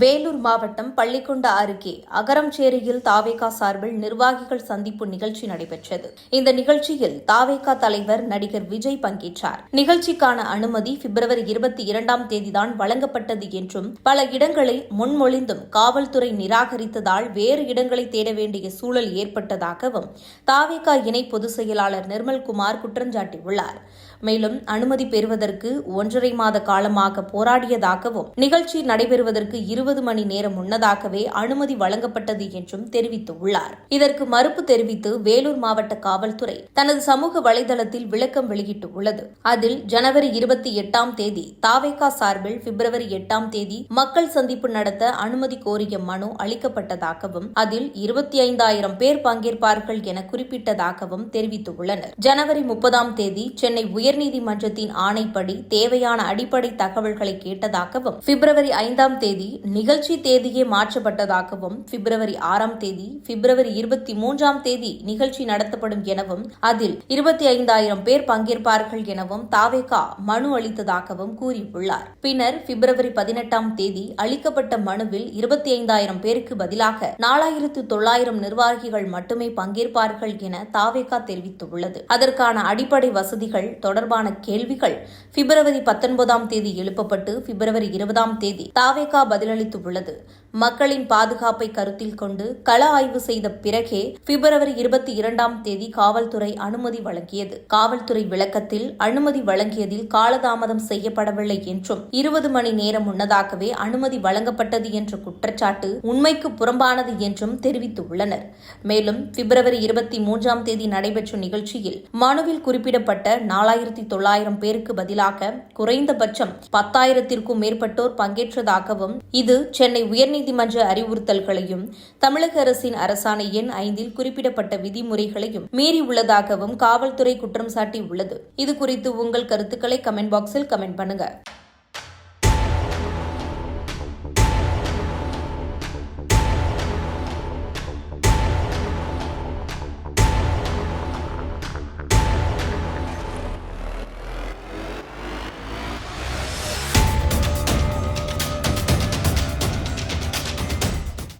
வேலூர் மாவட்டம் பள்ளிக்கொண்டா அருகே அகரம்சேரியில் தாவேகா சார்பில் நிர்வாகிகள் சந்திப்பு நிகழ்ச்சி நடைபெற்றது. இந்த நிகழ்ச்சியில் தாவேகா தலைவர் நடிகர் விஜய் பங்கேற்றார். நிகழ்ச்சிக்கான அனுமதி பிப்ரவரி 22ஆம் தேதிதான் வழங்கப்பட்டது என்றும் பல இடங்களை முன்மொழிந்தும் காவல்துறை நிராகரித்ததால் வேறு இடங்களை தேட வேண்டிய சூழல் ஏற்பட்டதாகவும் தாவேகா இணை பொதுச் செயலாளர் நிர்மல்குமார் குற்றஞ்சாட்டியுள்ளார். மேலும் அனுமதி பெறுவதற்கு 1.5 மாத காலமாக போராடியதாகவும் நிகழ்ச்சி நடைபெறுவதற்கு 20 மணி நேரம் முன்னதாகவே அனுமதி வழங்கப்பட்டது என்றும் தெரிவித்துள்ளார். இதற்கு மறுப்பு தெரிவித்து வேலூர் மாவட்ட காவல்துறை தனது சமூக வலைதளத்தில் விளக்கம் வெளியிட்டுள்ளது. அதில் ஜனவரி 28ஆம் தேதி தாவேகா சார்பில் பிப்ரவரி 8ஆம் தேதி மக்கள் சந்திப்பு நடத்த அனுமதி கோரிய மனு அளிக்கப்பட்டதாகவும் அதில் 25,000 பேர் பங்கேற்பார்கள் என குறிப்பிட்டதாகவும் தெரிவித்துள்ளனர். ஜனவரி 30ஆம் தேதி சென்னை உயர்நீதிமன்றத்தின் ஆணைப்படி தேவையான அடிப்படை தகவல்களை கேட்டதாகவும் பிப்ரவரி 5ஆம் தேதி நிகழ்ச்சி தேதியே மாற்றப்பட்டதாகவும் பிப்ரவரி 6ஆம் தேதி பிப்ரவரி 23ஆம் தேதி நிகழ்ச்சி நடத்தப்படும் எனவும் அதில் 25,000 பேர் பங்கேற்பார்கள் எனவும் தாவேகா மனு அளித்ததாகவும் கூறியுள்ளார். பின்னர் பிப்ரவரி 18ஆம் தேதி அளிக்கப்பட்ட மனுவில் 25,000 பேருக்கு பதிலாக 4,900 நிர்வாகிகள் மட்டுமே பங்கேற்பார்கள் என தாவேகா தெரிவித்துள்ளது. அதற்கான அடிப்படை வசதிகள் தொடர்பான கேள்விகள் பிப்ரவரி 19ஆம் தேதி எழுப்பப்பட்டு பிப்ரவரி 20ஆம் தேதி தாவேகா பதிலளித்துள்ளது. மக்களின் பாதுகாப்பை கருத்தில் கொண்டு கள ஆய்வு செய்த பிறகே பிப்ரவரி 22ஆம் தேதி காவல்துறை அனுமதி வழங்கியது. காவல்துறை விளக்கத்தில் அனுமதி வழங்கியதில் காலதாமதம் செய்யப்படவில்லை என்றும் 20 மணி நேரம் முன்னதாகவே அனுமதி வழங்கப்பட்டது என்ற குற்றச்சாட்டு உண்மைக்கு புறம்பானது என்றும் தெரிவித்துள்ளனர். மேலும் பிப்ரவரி 23ஆம் தேதி நடைபெற்ற நிகழ்ச்சியில் மனுவில் குறிப்பிடப்பட்ட 4,900 பேருக்கு பதிலாக குறைந்தபட்சம் 10,000த்திற்கும் மேற்பட்டோர் பங்கேற்றதாகவும் இது சென்னை உயர்நீதிமன்ற அறிவுறுத்தல்களையும் தமிழக அரசின் அரசாணை எண் 5இல் குறிப்பிடப்பட்ட விதிமுறைகளையும் மீறியுள்ளதாகவும் காவல்துறை குற்றம் சாட்டியுள்ளது. இதுகுறித்து உங்கள் கருத்துக்களை கமெண்ட் பாக்ஸில் கமெண்ட் பண்ணுங்க.